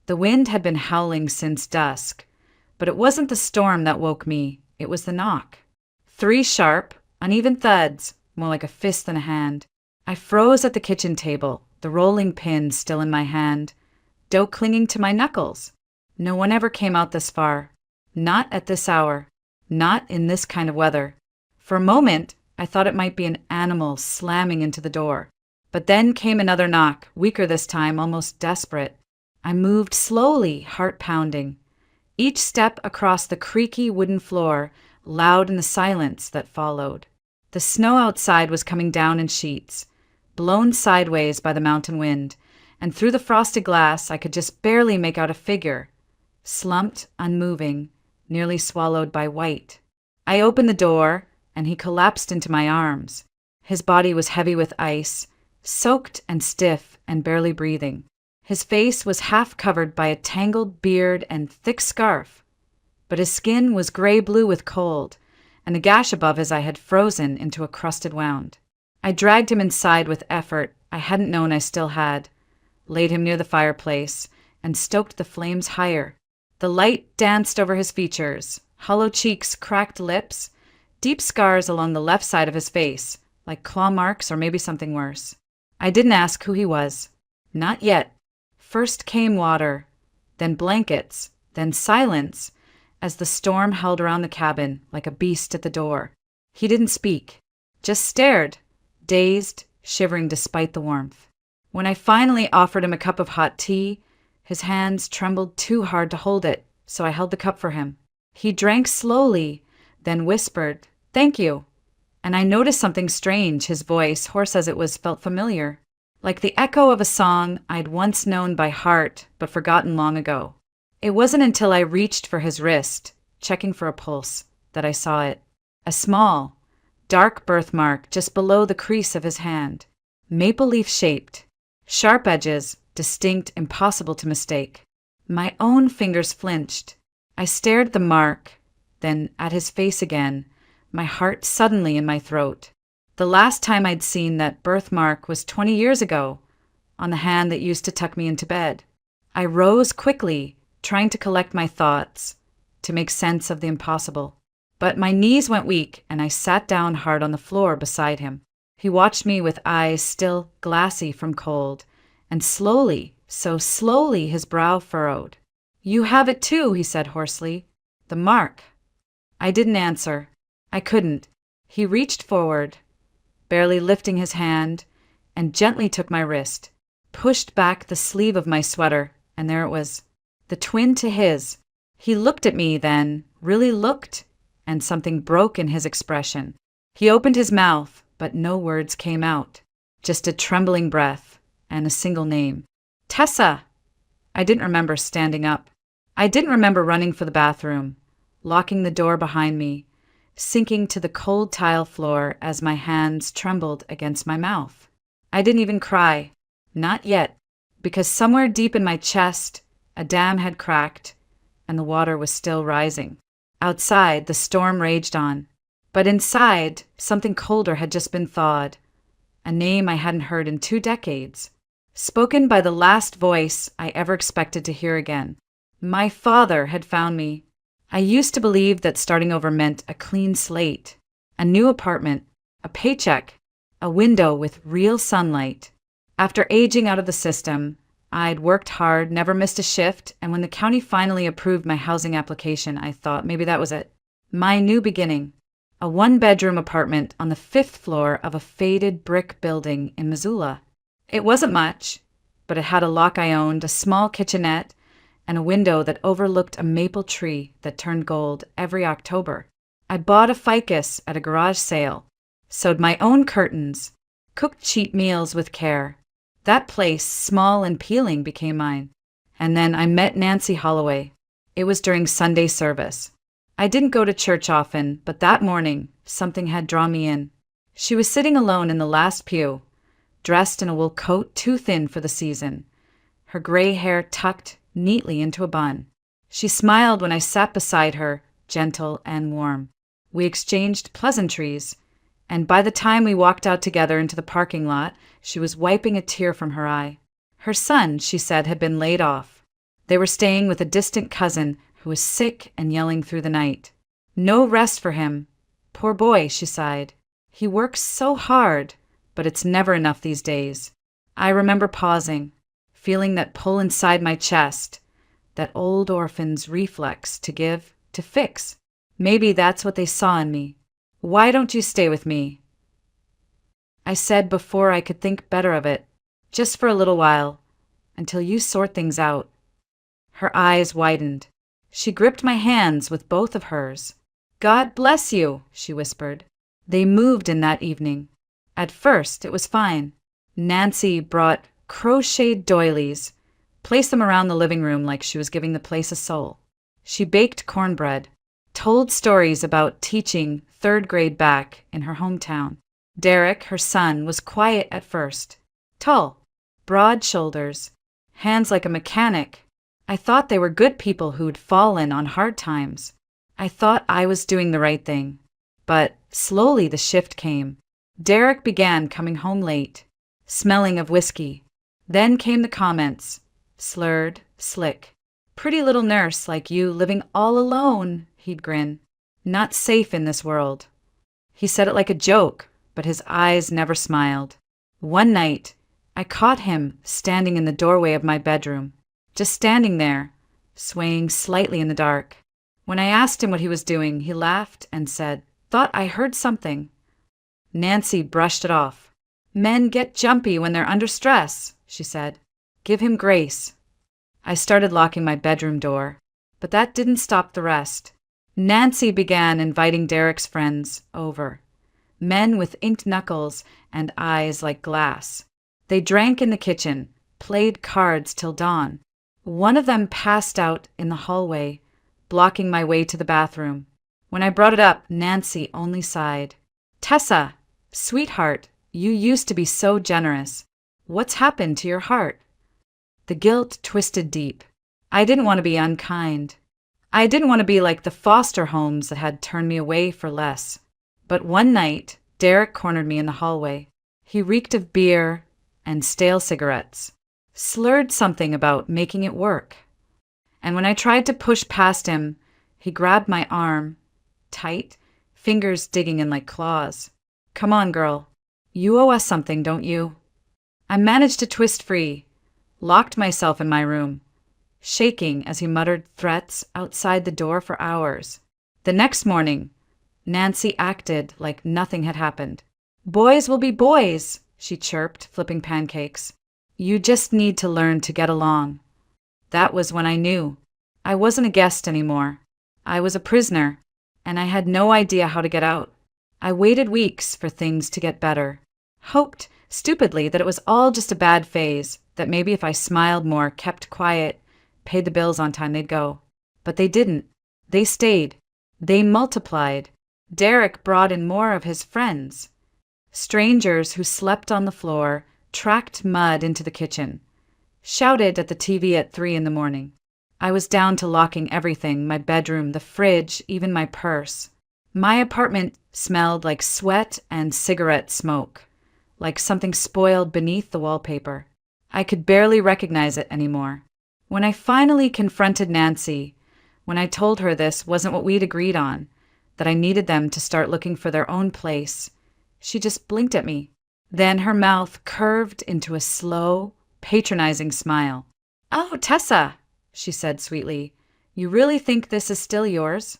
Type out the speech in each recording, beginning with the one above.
The wind had been howling since dusk, but it wasn't the storm that woke me, it was the knock. 3 sharp, uneven thuds, more like a fist than a hand. I froze at the kitchen table, the rolling pin still in my hand, dough clinging to my knuckles. No one ever came out this far. Not at this hour. Not in this kind of weather. For a moment, I thought it might be an animal slamming into the door. But then came another knock, weaker this time, almost desperate. I moved slowly, heart pounding. Each step across the creaky wooden floor, loud in the silence that followed. The snow outside was coming down in sheets, blown sideways by the mountain wind, and through the frosted glass I could just barely make out a figure, slumped, unmoving, nearly swallowed by white. I opened the door, and he collapsed into my arms. His body was heavy with ice, soaked and stiff and barely breathing. His face was half covered by a tangled beard and thick scarf, but his skin was gray-blue with cold, and the gash above his eye had frozen into a crusted wound. I dragged him inside with effort I hadn't known I still had, laid him near the fireplace, and stoked the flames higher. The light danced over his features, hollow cheeks, cracked lips, deep scars along the left side of his face, like claw marks or maybe something worse. I didn't ask who he was. Not yet. First came water, then blankets, then silence, as the storm held around the cabin like a beast at the door. He didn't speak, just stared, dazed, shivering despite the warmth. When I finally offered him a cup of hot tea, his hands trembled too hard to hold it, so I held the cup for him. He drank slowly, then whispered, "Thank you." And I noticed something strange. His voice, hoarse as it was, felt familiar, like the echo of a song I'd once known by heart but forgotten long ago. It wasn't until I reached for his wrist, checking for a pulse, that I saw it. A small, dark birthmark just below the crease of his hand, maple leaf shaped, sharp edges, distinct, impossible to mistake. My own fingers flinched. I stared at the mark, then at his face again, my heart suddenly in my throat. The last time I'd seen that birthmark was 20 years ago, on the hand that used to tuck me into bed. I rose quickly, trying to collect my thoughts, to make sense of the impossible. But my knees went weak, and I sat down hard on the floor beside him. He watched me with eyes still glassy from cold, and slowly, so slowly, his brow furrowed. "You have it too," he said hoarsely. "The mark." I didn't answer. I couldn't. He reached forward, barely lifting his hand, and gently took my wrist, pushed back the sleeve of my sweater, and there it was, the twin to his. He looked at me then, really looked, and something broke in his expression. He opened his mouth, but no words came out, just a trembling breath and a single name. "Tessa!" I didn't remember standing up. I didn't remember running for the bathroom, locking the door behind me, sinking to the cold tile floor as my hands trembled against my mouth. I didn't even cry. Not yet, because somewhere deep in my chest, a dam had cracked, and the water was still rising. Outside, the storm raged on. But inside, something colder had just been thawed. A name I hadn't heard in 2 decades. Spoken by the last voice I ever expected to hear again. My father had found me. I used to believe that starting over meant a clean slate, a new apartment, a paycheck, a window with real sunlight. After aging out of the system, I'd worked hard, never missed a shift, and when the county finally approved my housing application, I thought maybe that was it. My new beginning. A 1-bedroom apartment on the 5th floor of a faded brick building in Missoula. It wasn't much, but it had a lock I owned, a small kitchenette, and a window that overlooked a maple tree that turned gold every October. I bought a ficus at a garage sale, sewed my own curtains, cooked cheap meals with care. That place, small and peeling, became mine. And then I met Nancy Holloway. It was during Sunday service. I didn't go to church often, but that morning, something had drawn me in. She was sitting alone in the last pew, dressed in a wool coat too thin for the season, her gray hair tucked neatly into a bun. She smiled when I sat beside her, gentle and warm. We exchanged pleasantries, and by the time we walked out together into the parking lot, she was wiping a tear from her eye. Her son, she said, had been laid off. They were staying with a distant cousin who was sick and yelling through the night. No rest for him. Poor boy, she sighed. He works so hard, but it's never enough these days. I remember pausing, feeling that pull inside my chest, that old orphan's reflex to give, to fix. Maybe that's what they saw in me. Why don't you stay with me? I said before I could think better of it, just for a little while, until you sort things out. Her eyes widened. She gripped my hands with both of hers. God bless you, she whispered. They moved in that evening. At first, it was fine. Nancy brought crocheted doilies, placed them around the living room like she was giving the place a soul. She baked cornbread, told stories about teaching third grade back in her hometown. Derek, her son, was quiet at first. Tall, broad shoulders, hands like a mechanic. I thought they were good people who'd fallen on hard times. I thought I was doing the right thing. But slowly the shift came. Derek began coming home late, smelling of whiskey. Then came the comments, slurred, slick. Pretty little nurse like you living all alone, he'd grin. Not safe in this world. He said it like a joke, but his eyes never smiled. One night, I caught him standing in the doorway of my bedroom, just standing there, swaying slightly in the dark. When I asked him what he was doing, he laughed and said, "Thought I heard something." Nancy brushed it off. "Men get jumpy when they're under stress," she said. "Give him grace." I started locking my bedroom door, but that didn't stop the rest. Nancy began inviting Derek's friends over. Men with inked knuckles and eyes like glass. They drank in the kitchen, played cards till dawn. One of them passed out in the hallway, blocking my way to the bathroom. When I brought it up, Nancy only sighed. "Tessa, sweetheart, you used to be so generous. What's happened to your heart?" The guilt twisted deep. I didn't want to be unkind. I didn't want to be like the foster homes that had turned me away for less. But one night, Derek cornered me in the hallway. He reeked of beer and stale cigarettes, slurred something about making it work. And when I tried to push past him, he grabbed my arm, tight, fingers digging in like claws. "Come on, girl. You owe us something, don't you?" I managed to twist free, locked myself in my room, shaking as he muttered threats outside the door for hours. The next morning, Nancy acted like nothing had happened. "Boys will be boys," she chirped, flipping pancakes. "You just need to learn to get along." That was when I knew. I wasn't a guest anymore. I was a prisoner, and I had no idea how to get out. I waited weeks for things to get better. Hoped, stupidly, that it was all just a bad phase, that maybe if I smiled more, kept quiet, paid the bills on time, they'd go. But they didn't. They stayed. They multiplied. Derek brought in more of his friends. Strangers who slept on the floor, tracked mud into the kitchen, shouted at the TV at 3 a.m. I was down to locking everything, my bedroom, the fridge, even my purse. My apartment smelled like sweat and cigarette smoke, like something spoiled beneath the wallpaper. I could barely recognize it anymore. When I finally confronted Nancy, when I told her this wasn't what we'd agreed on, that I needed them to start looking for their own place, she just blinked at me. Then her mouth curved into a slow, patronizing smile. "Oh, Tessa," she said sweetly, "you really think this is still yours?"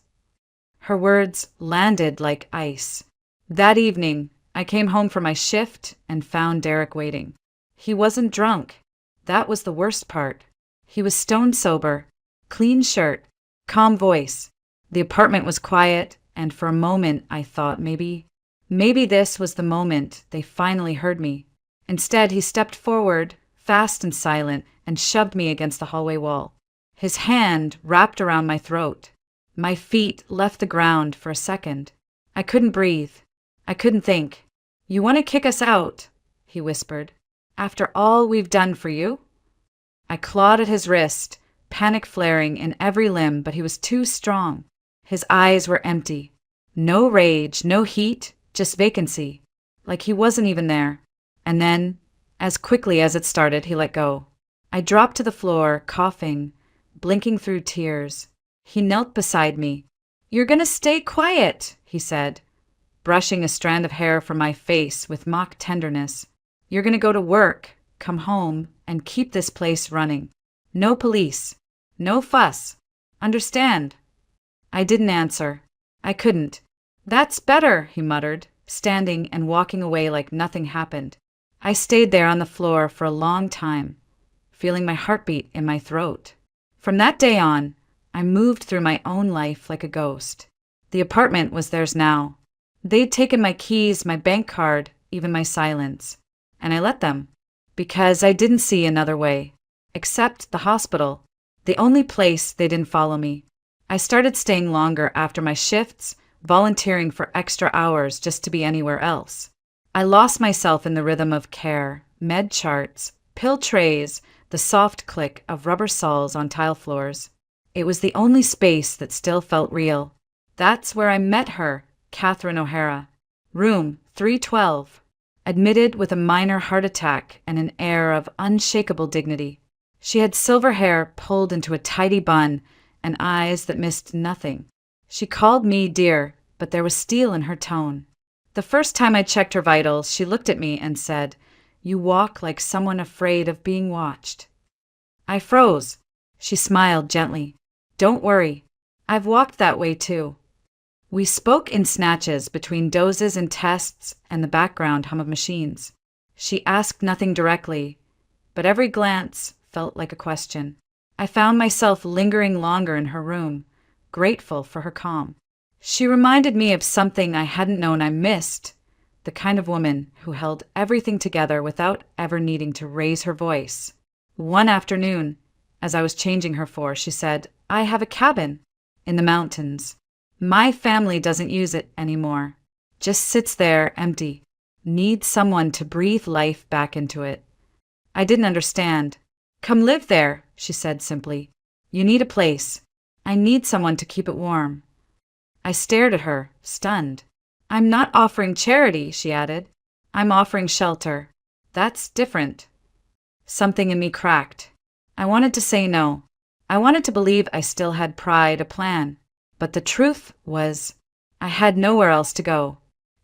Her words landed like ice. That evening, I came home from my shift and found Derek waiting. He wasn't drunk. That was the worst part. He was stone sober, clean shirt, calm voice. The apartment was quiet, and for a moment I thought maybe this was the moment they finally heard me. Instead, he stepped forward, fast and silent, and shoved me against the hallway wall. His hand wrapped around my throat. My feet left the ground for a second. I couldn't breathe. I couldn't think. "You want to kick us out?" he whispered. "After all we've done for you?" I clawed at his wrist, panic flaring in every limb, but he was too strong. His eyes were empty. No rage, no heat, just vacancy, like he wasn't even there. And then, as quickly as it started, he let go. I dropped to the floor, coughing, blinking through tears. He knelt beside me. "You're gonna stay quiet," he said, brushing a strand of hair from my face with mock tenderness. "You're gonna go to work, come home, and keep this place running. No police. No fuss. Understand?" I didn't answer. I couldn't. "That's better," he muttered, standing and walking away like nothing happened. I stayed there on the floor for a long time, feeling my heartbeat in my throat. From that day on, I moved through my own life like a ghost. The apartment was theirs now. They'd taken my keys, my bank card, even my silence. And I let them, because I didn't see another way. Except the hospital, the only place they didn't follow me. I started staying longer after my shifts, volunteering for extra hours just to be anywhere else. I lost myself in the rhythm of care, med charts, pill trays, the soft click of rubber soles on tile floors. It was the only space that still felt real. That's where I met her, Catherine O'Hara. Room 312. Admitted with a minor heart attack and an air of unshakable dignity. She had silver hair pulled into a tidy bun and eyes that missed nothing. She called me dear, but there was steel in her tone. The first time I checked her vitals, she looked at me and said, "You walk like someone afraid of being watched." I froze. She smiled gently. "Don't worry. I've walked that way too." We spoke in snatches between doses and tests and the background hum of machines. She asked nothing directly, but every glance felt like a question. I found myself lingering longer in her room, grateful for her calm. She reminded me of something I hadn't known I missed, the kind of woman who held everything together without ever needing to raise her voice. One afternoon, as I was changing her for, she said, "I have a cabin in the mountains. My family doesn't use it anymore. Just sits there empty. Needs someone to breathe life back into it." I didn't understand. "Come live there," she said simply. "You need a place. I need someone to keep it warm." I stared at her, stunned. "I'm not offering charity," she added. "I'm offering shelter. That's different." Something in me cracked. I wanted to say no. I wanted to believe I still had pride, a plan. But the truth was, I had nowhere else to go.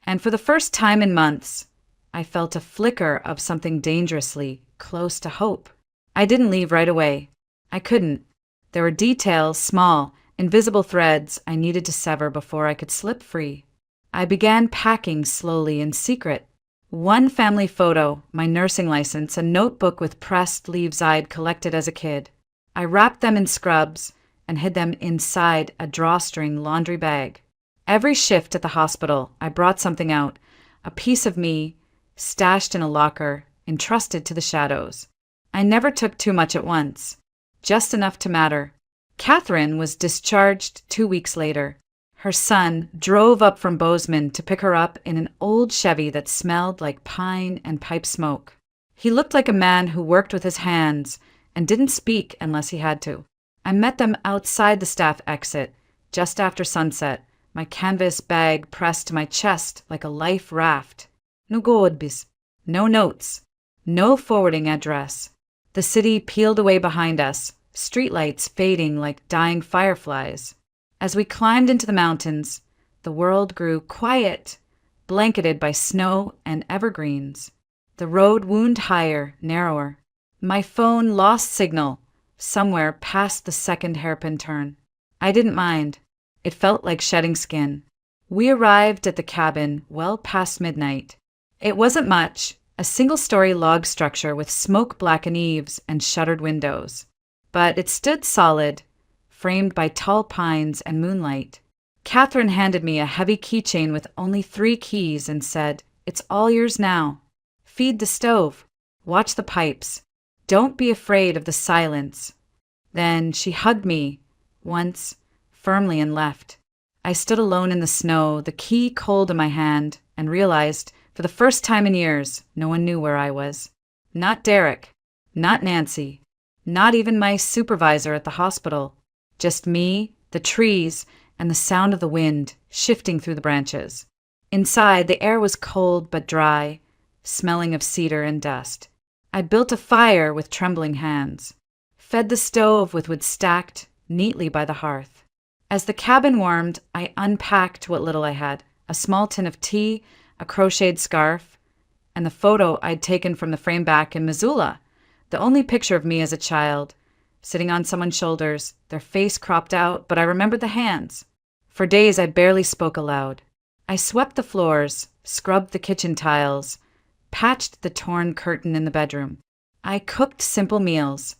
And for the first time in months, I felt a flicker of something dangerously close to hope. I didn't leave right away. I couldn't. There were details, small, invisible threads I needed to sever before I could slip free. I began packing slowly in secret. One family photo, my nursing license, a notebook with pressed leaves I'd collected as a kid. I wrapped them in scrubs and hid them inside a drawstring laundry bag. Every shift at the hospital, I brought something out, a piece of me, stashed in a locker, entrusted to the shadows. I never took too much at once, just enough to matter. Catherine was discharged 2 weeks later. Her son drove up from Bozeman to pick her up in an old Chevy that smelled like pine and pipe smoke. He looked like a man who worked with his hands and didn't speak unless he had to. I met them outside the staff exit, just after sunset, my canvas bag pressed to my chest like a life raft. No godbis, no notes, no forwarding address. The city peeled away behind us, streetlights fading like dying fireflies. As we climbed into the mountains, the world grew quiet, blanketed by snow and evergreens. The road wound higher, narrower. My phone lost signal somewhere past the second hairpin turn. I didn't mind. It felt like shedding skin. We arrived at the cabin well past midnight. It wasn't much, a single-story log structure with smoke-blackened eaves and shuttered windows. But it stood solid, framed by tall pines and moonlight. Catherine handed me a heavy keychain with only 3 keys and said, "It's all yours now. Feed the stove. Watch the pipes. Don't be afraid of the silence." Then she hugged me, once, firmly, and left. I stood alone in the snow, the key cold in my hand, and realized, for the first time in years, no one knew where I was. Not Derek, not Nancy, not even my supervisor at the hospital. Just me, the trees, and the sound of the wind shifting through the branches. Inside, the air was cold but dry, smelling of cedar and dust. I built a fire with trembling hands. fed the stove with wood stacked neatly by the hearth. As the cabin warmed, I unpacked what little I had, a small tin of tea, a crocheted scarf, and the photo I'd taken from the frame back in Missoula, the only picture of me as a child, sitting on someone's shoulders, their face cropped out, but I remembered the hands. For days I barely spoke aloud. I swept the floors, scrubbed the kitchen tiles, patched the torn curtain in the bedroom. I cooked simple meals,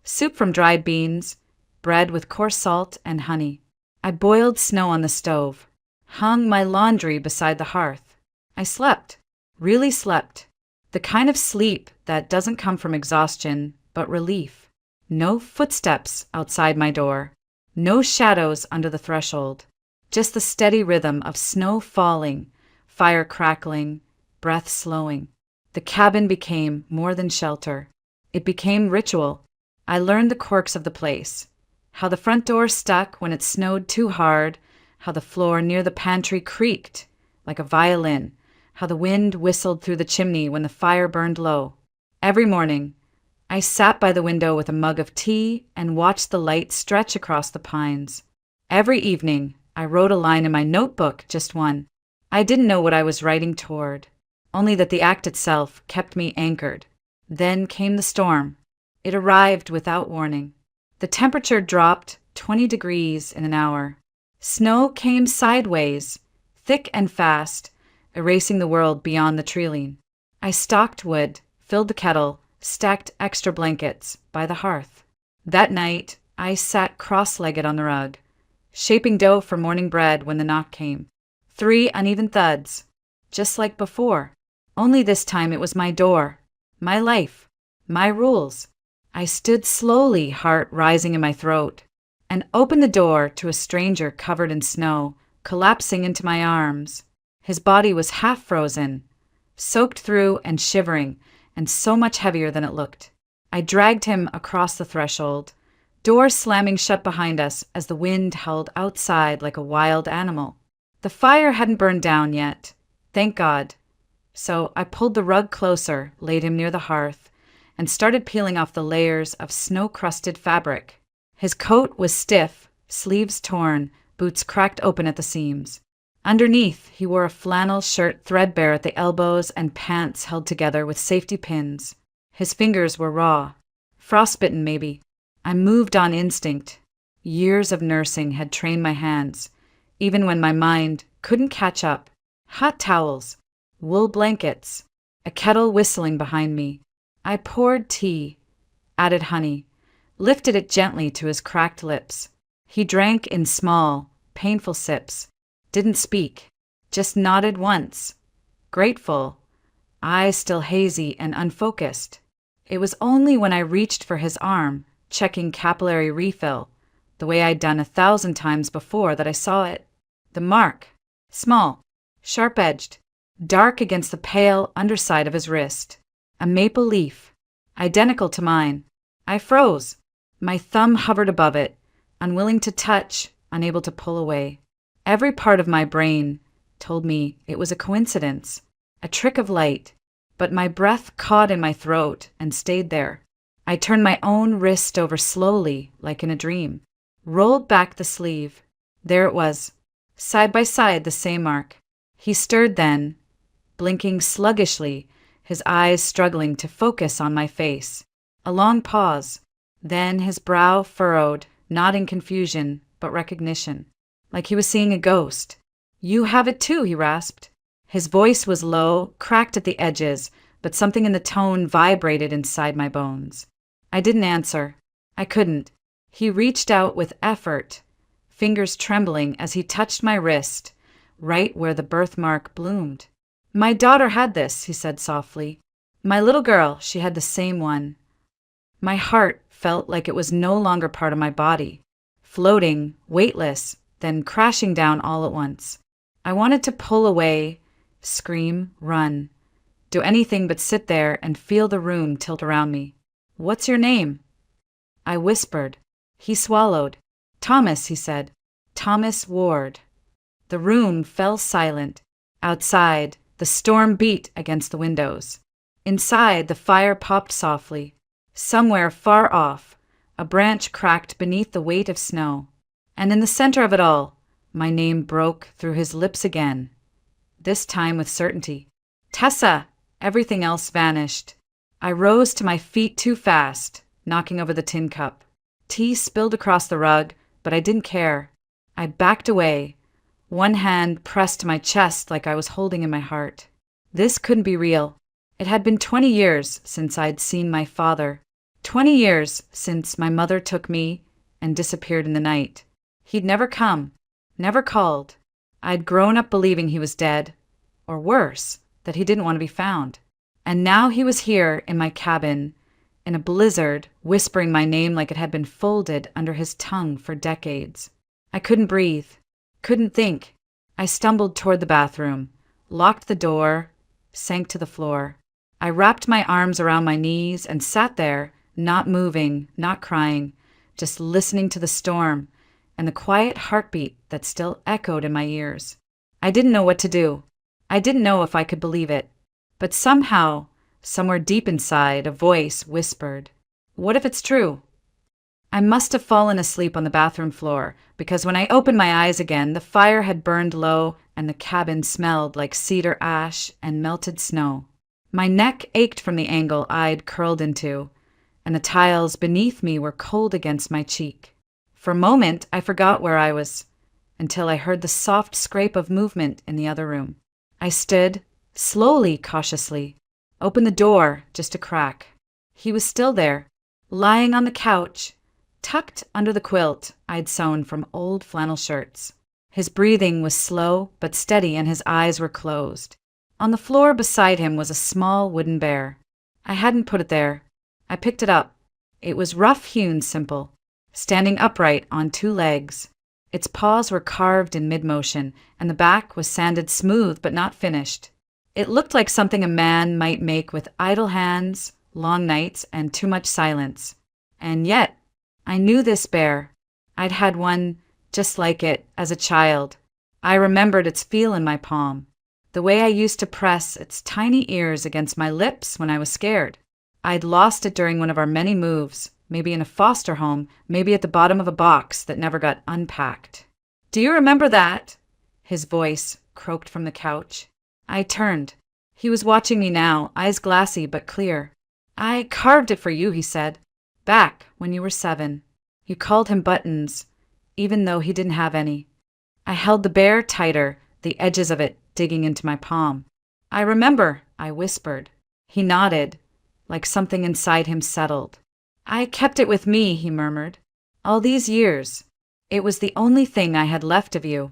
soup from dried beans, bread with coarse salt and honey. I boiled snow on the stove, hung my laundry beside the hearth. I slept, really slept, the kind of sleep that doesn't come from exhaustion, but relief. No footsteps outside my door, no shadows under the threshold, just the steady rhythm of snow falling, fire crackling, breath slowing. The cabin became more than shelter. It became ritual. I learned the quirks of the place, how the front door stuck when it snowed too hard, how the floor near the pantry creaked like a violin, how the wind whistled through the chimney when the fire burned low. Every morning, I sat by the window with a mug of tea and watched the light stretch across the pines. Every evening, I wrote a line in my notebook, just one. I didn't know what I was writing toward, only that the act itself kept me anchored. Then came the storm. It arrived without warning. The temperature dropped 20 degrees in an hour. Snow came sideways, thick and fast, erasing the world beyond the treeline. I stocked wood, filled the kettle, stacked extra blankets by the hearth. That night, I sat cross-legged on the rug, shaping dough for morning bread when the knock came. 3 uneven thuds, just like before. Only this time it was my door, my life, my rules. I stood slowly, heart rising in my throat, and opened the door to a stranger covered in snow, collapsing into my arms. His body was half frozen, soaked through and shivering, and so much heavier than it looked. I dragged him across the threshold, door slamming shut behind us as the wind howled outside like a wild animal. The fire hadn't burned down yet, thank God. So I pulled the rug closer, laid him near the hearth, and started peeling off the layers of snow-crusted fabric. His coat was stiff, sleeves torn, boots cracked open at the seams. Underneath, he wore a flannel shirt threadbare at the elbows and pants held together with safety pins. His fingers were raw, frostbitten maybe. I moved on instinct. Years of nursing had trained my hands, even when my mind couldn't catch up. Hot towels, wool blankets, a kettle whistling behind me. I poured tea, added honey, lifted it gently to his cracked lips. He drank in small, painful sips, didn't speak, just nodded once, grateful, eyes still hazy and unfocused. It was only when I reached for his arm, checking capillary refill, the way I'd done 1,000 times before, that I saw it. The mark, small, sharp-edged, dark against the pale underside of his wrist. A maple leaf, identical to mine. I froze. My thumb hovered above it, unwilling to touch, unable to pull away. Every part of my brain told me it was a coincidence, a trick of light, but my breath caught in my throat and stayed there. I turned my own wrist over slowly, like in a dream, rolled back the sleeve. There it was, side by side, the same mark. He stirred then, blinking sluggishly, his eyes struggling to focus on my face. A long pause, then his brow furrowed, not in confusion, but recognition, like he was seeing a ghost. "You have it too," he rasped. His voice was low, cracked at the edges, but something in the tone vibrated inside my bones. I didn't answer. I couldn't. He reached out with effort, fingers trembling as he touched my wrist, right where the birthmark bloomed. "My daughter had this," he said softly. "My little girl, she had the same one." My heart felt like it was no longer part of my body, floating, weightless, then crashing down all at once. I wanted to pull away, scream, run, do anything but sit there and feel the room tilt around me. "What's your name?" I whispered. He swallowed. "Thomas," he said. "Thomas Ward." The room fell silent. Outside, the storm beat against the windows. Inside, the fire popped softly. Somewhere far off, A branch cracked beneath the weight of snow. And in the center of it all, my name broke through his lips again, this time with certainty. Tessa! Everything else vanished. I rose to my feet too fast, knocking over the tin cup. Tea spilled across the rug, but I didn't care. I backed away, one hand pressed to my chest like I was holding in my heart. This couldn't be real. It had been 20 years since I'd seen my father. 20 years since my mother took me and disappeared in the night. He'd never come, never called. I'd grown up believing he was dead, or worse, that he didn't want to be found. And now he was here in my cabin, in a blizzard, whispering my name like it had been folded under his tongue for decades. I couldn't breathe, couldn't think. I stumbled toward the bathroom, locked the door, sank to the floor. I wrapped my arms around my knees and sat there, not moving, not crying, just listening to the storm and the quiet heartbeat that still echoed in my ears. I didn't know what to do. I didn't know if I could believe it. But somehow, somewhere deep inside, a voice whispered, "What if it's true?" I must have fallen asleep on the bathroom floor, because when I opened my eyes again, the fire had burned low and the cabin smelled like cedar ash and melted snow. My neck ached from the angle I'd curled into, and the tiles beneath me were cold against my cheek. For a moment, I forgot where I was, until I heard the soft scrape of movement in the other room. I stood, slowly, cautiously, opened the door just a crack. He was still there, lying on the couch, tucked under the quilt I'd sewn from old flannel shirts. His breathing was slow but steady and his eyes were closed. On the floor beside him was a small wooden bear. I hadn't put it there. I picked it up. It was rough-hewn simple, standing upright on two legs. Its paws were carved in mid-motion, and the back was sanded smooth but not finished. It looked like something a man might make with idle hands, long nights, and too much silence. And yet, I knew this bear. I'd had one just like it as a child. I remembered its feel in my palm, the way I used to press its tiny ears against my lips when I was scared. I'd lost it during one of our many moves, maybe in a foster home, maybe at the bottom of a box that never got unpacked. "Do you remember that?" His voice croaked from the couch. I turned. He was watching me now, eyes glassy but clear. "I carved it for you," he said. "Back when you were 7. You called him Buttons, even though he didn't have any." I held the bear tighter, the edges of it digging into my palm. "I remember," I whispered. He nodded, like something inside him settled. "I kept it with me," he murmured. "All these years. It was the only thing I had left of you.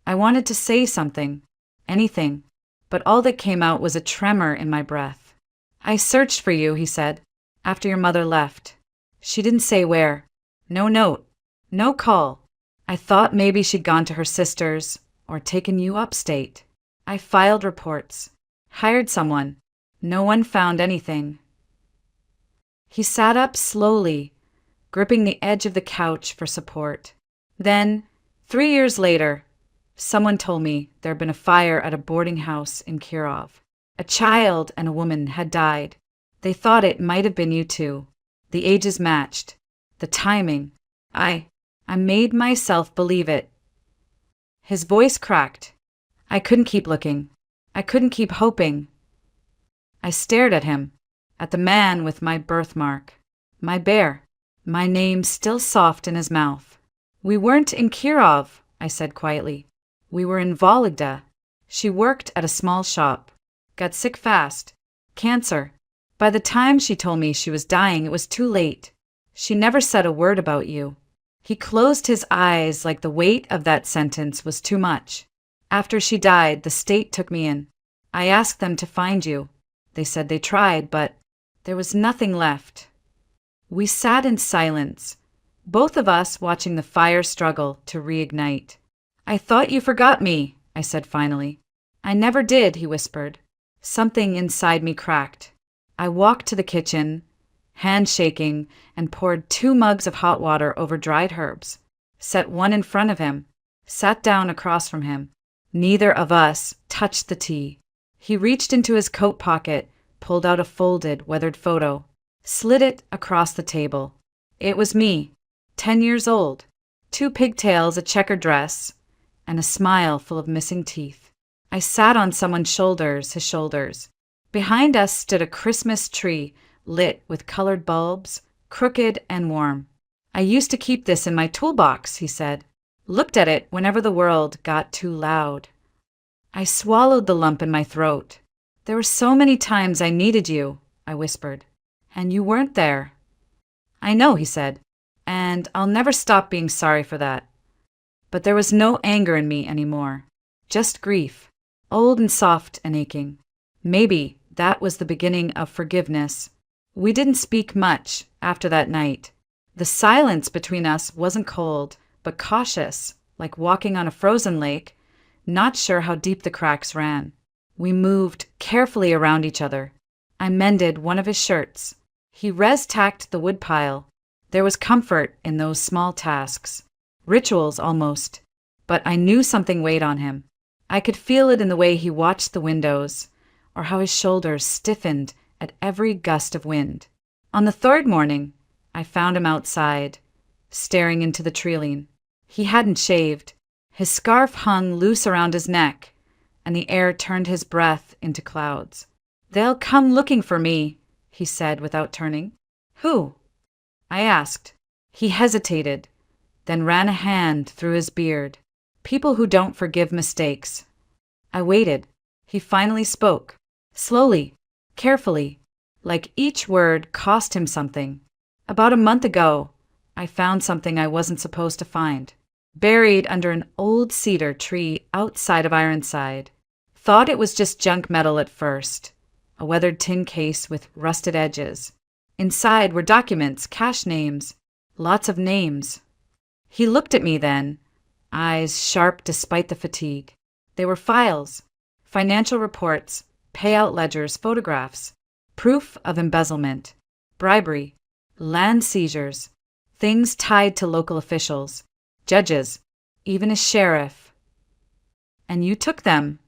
I wanted to say something, anything, but all that came out was a tremor in my breath. I searched for you," he said, "after your mother left. She didn't say where. No note. No call. I thought maybe she'd gone to her sister's or taken you upstate. I filed reports. Hired someone. No one found anything." He sat up slowly, gripping the edge of the couch for support. Then, 3 years later, someone told me there had been a fire at a boarding house in Kirov. A child and a woman had died. They thought it might have been you two. The ages matched. The timing. I made myself believe it. His voice cracked. I couldn't keep looking. I couldn't keep hoping. I stared at him, at the man with my birthmark, my bear, my name still soft in his mouth. "We weren't in Kirov," I said quietly. "We were in Vologda. She worked at a small shop. Got sick fast. Cancer. By the time she told me she was dying, it was too late. She never said a word about you." He closed his eyes like the weight of that sentence was too much. "After she died, the state took me in. I asked them to find you. They said they tried, but there was nothing left." We sat in silence, both of us watching the fire struggle to reignite. "I thought you forgot me," I said finally. "I never did," he whispered. Something inside me cracked. I walked to the kitchen, hand shaking, and poured 2 mugs of hot water over dried herbs, set one in front of him, sat down across from him. Neither of us touched the tea. He reached into his coat pocket, pulled out a folded, weathered photo, slid it across the table. It was me, 10 years old, 2 pigtails, a checkered dress, and a smile full of missing teeth. I sat on someone's shoulders, his shoulders. Behind us stood a Christmas tree lit with colored bulbs, crooked and warm. I used to keep this in my toolbox, he said. Looked at it whenever the world got too loud. I swallowed the lump in my throat. There were so many times I needed you, I whispered, and you weren't there. I know, he said, and I'll never stop being sorry for that. But there was no anger in me anymore, just grief, old and soft and aching. Maybe that was the beginning of forgiveness. We didn't speak much after that night. The silence between us wasn't cold, but cautious, like walking on a frozen lake, not sure how deep the cracks ran. We moved carefully around each other. I mended one of his shirts. He res-tacked the woodpile. There was comfort in those small tasks, rituals almost, but I knew something weighed on him. I could feel it in the way he watched the windows, or how his shoulders stiffened at every gust of wind. On the third morning, I found him outside, staring into the treeline. He hadn't shaved. His scarf hung loose around his neck, and the air turned his breath into clouds. "They'll come looking for me," he said without turning. "Who?" I asked. He hesitated, then ran a hand through his beard. "People who don't forgive mistakes." I waited. He finally spoke, slowly, carefully, like each word cost him something. "About a month ago, I found something I wasn't supposed to find. Buried under an old cedar tree outside of Ironside. Thought it was just junk metal at first. A weathered tin case with rusted edges. Inside were documents, cash names, lots of names." He looked at me then, eyes sharp despite the fatigue. They were files, financial reports, payout ledgers, photographs, proof of embezzlement, bribery, land seizures, things tied to local officials, judges, even a sheriff. "And you took them?"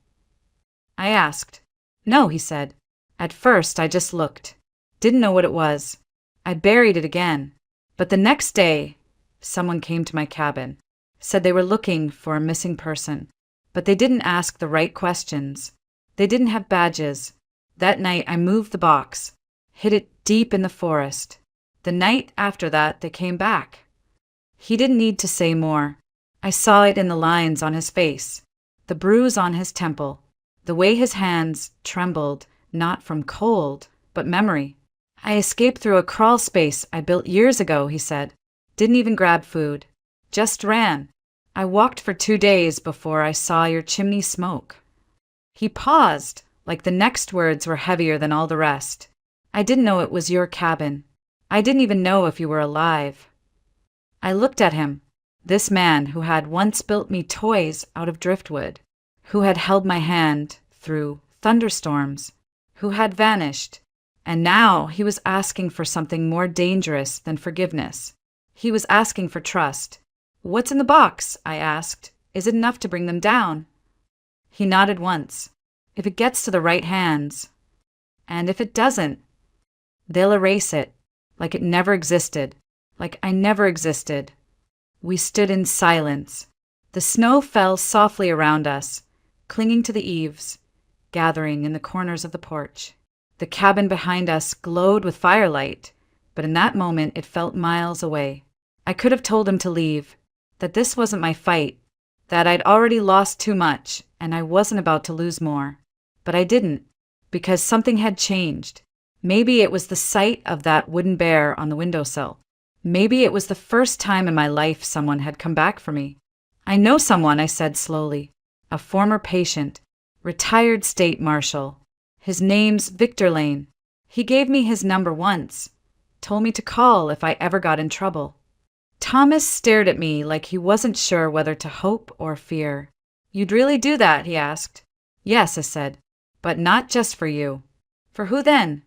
I asked. "No," he said. "At first I just looked. Didn't know what it was. I buried it again. But the next day, someone came to my cabin. Said they were looking for a missing person. But they didn't ask the right questions. They didn't have badges. That night I moved the box, hid it deep in the forest. The night after that they came back." He didn't need to say more. I saw it in the lines on his face, the bruise on his temple, the way his hands trembled, not from cold, but memory. "I escaped through a crawl space I built years ago," he said. "Didn't even grab food. Just ran. I walked for 2 days before I saw your chimney smoke." He paused, like the next words were heavier than all the rest. "I didn't know it was your cabin. I didn't even know if you were alive." I looked at him, this man who had once built me toys out of driftwood, who had held my hand through thunderstorms, who had vanished, and now he was asking for something more dangerous than forgiveness. He was asking for trust. "What's in the box?" I asked. "Is it enough to bring them down?" He nodded once. "If it gets to the right hands. And if it doesn't, they'll erase it, like it never existed, like I never existed." We stood in silence. The snow fell softly around us, clinging to the eaves, gathering in the corners of the porch. The cabin behind us glowed with firelight, but in that moment it felt miles away. I could have told him to leave, that this wasn't my fight, that I'd already lost too much and I wasn't about to lose more. But I didn't, because something had changed. Maybe it was the sight of that wooden bear on the windowsill. Maybe it was the first time in my life someone had come back for me. "I know someone," I said slowly. "A former patient, retired state marshal. His name's Victor Lane. He gave me his number once. Told me to call if I ever got in trouble." Thomas stared at me like he wasn't sure whether to hope or fear. "You'd really do that?" he asked. "Yes," I said, "but not just for you." "For who then?"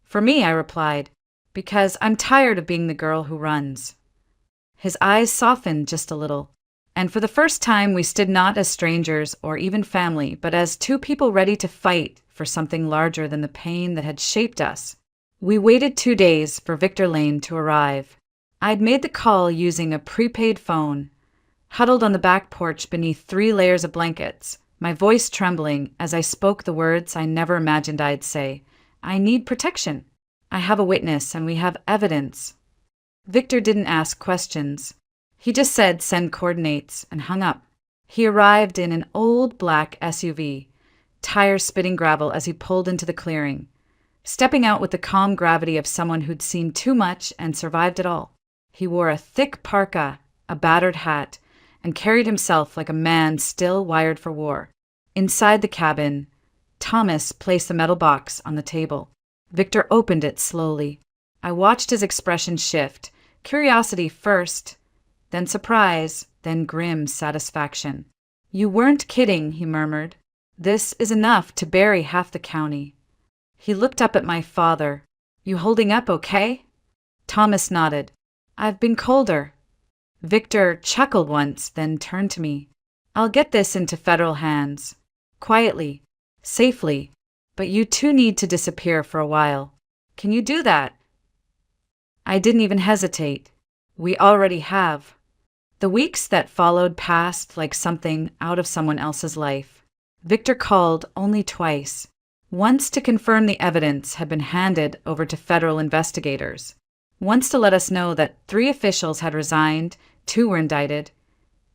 "For me," I replied, "because I'm tired of being the girl who runs." His eyes softened just a little, and for the first time we stood not as strangers or even family, but as two people ready to fight for something larger than the pain that had shaped us. We waited 2 days for Victor Lane to arrive. I'd made the call using a prepaid phone, huddled on the back porch beneath 3 layers of blankets, my voice trembling as I spoke the words I never imagined I'd say. I need protection. I have a witness and we have evidence. Victor didn't ask questions. He just said send coordinates and hung up. He arrived in an old black SUV, tires spitting gravel as he pulled into the clearing, stepping out with the calm gravity of someone who'd seen too much and survived it all. He wore a thick parka, a battered hat, and carried himself like a man still wired for war. Inside the cabin, Thomas placed the metal box on the table. Victor opened it slowly. I watched his expression shift, curiosity first, then surprise, then grim satisfaction. "You weren't kidding," he murmured. "This is enough to bury half the county." He looked up at my father. "You holding up okay?" Thomas nodded. "I've been colder." Victor chuckled once, then turned to me. "I'll get this into federal hands. Quietly, safely, but you two need to disappear for a while. Can you do that?" I didn't even hesitate. "We already have." The weeks that followed passed like something out of someone else's life. Victor called only twice. Once to confirm the evidence had been handed over to federal investigators. Once to let us know that 3 officials had resigned, 2 were indicted,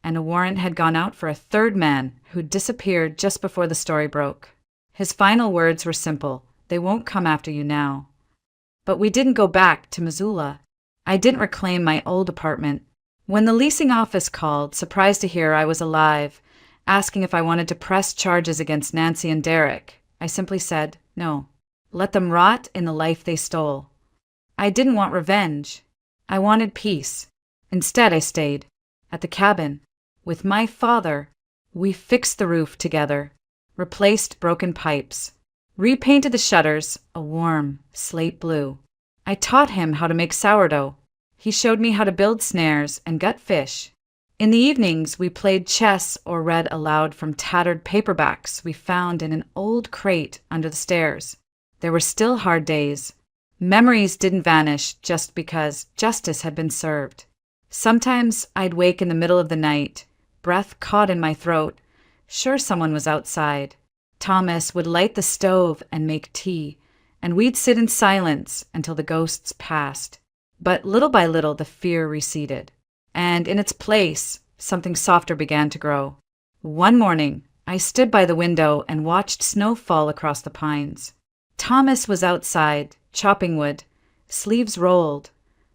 and a warrant had gone out for a 3rd man who disappeared just before the story broke. His final words were simple: "They won't come after you now." But we didn't go back to Missoula. I didn't reclaim my old apartment. When the leasing office called, surprised to hear I was alive, asking if I wanted to press charges against Nancy and Derek, I simply said, no. Let them rot in the life they stole. I didn't want revenge. I wanted peace. Instead, I stayed at the cabin with my father. We fixed the roof together, replaced broken pipes, repainted the shutters a warm slate blue. I taught him how to make sourdough. He showed me how to build snares and gut fish. In the evenings, we played chess or read aloud from tattered paperbacks we found in an old crate under the stairs. There were still hard days. Memories didn't vanish just because justice had been served. Sometimes I'd wake in the middle of the night, breath caught in my throat, sure someone was outside. Thomas would light the stove and make tea, and we'd sit in silence until the ghosts passed. But little by little, the fear receded, and in its place, something softer began to grow. One morning, I stood by the window and watched snow fall across the pines. Thomas was outside, chopping wood, sleeves rolled,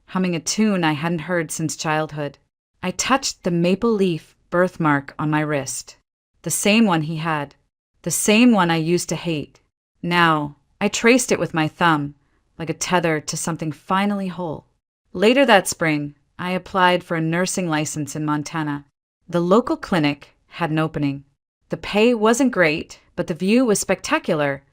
humming a tune I hadn't heard since childhood. I touched the maple leaf birthmark on my wrist, the same one he had, the same one I used to hate. Now, I traced it with my thumb, like a tether to something finally whole. Later that spring, I applied for a nursing license in Montana. The local clinic had an opening. The pay wasn't great, but the view was spectacular,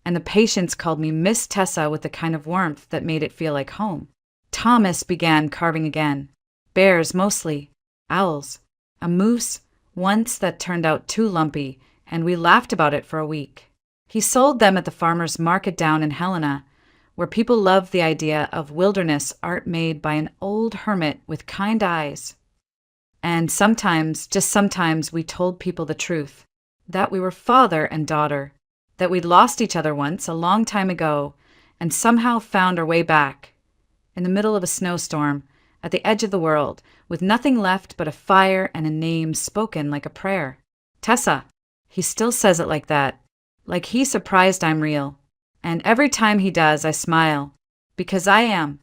and the patients called me Miss Tessa with the kind of warmth that made it feel like home. Thomas began carving again. Bears mostly, owls, a moose once that turned out too lumpy, and we laughed about it for a week. He sold them at the farmer's market down in Helena, where people loved the idea of wilderness art made by an old hermit with kind eyes. And sometimes, just sometimes, we told people the truth, that we were father and daughter, that we'd lost each other once a long time ago and somehow found our way back, in the middle of a snowstorm, at the edge of the world, with nothing left but a fire and a name spoken like a prayer. Tessa. He still says it like that, like he's surprised I'm real. And every time he does, I smile, because I am.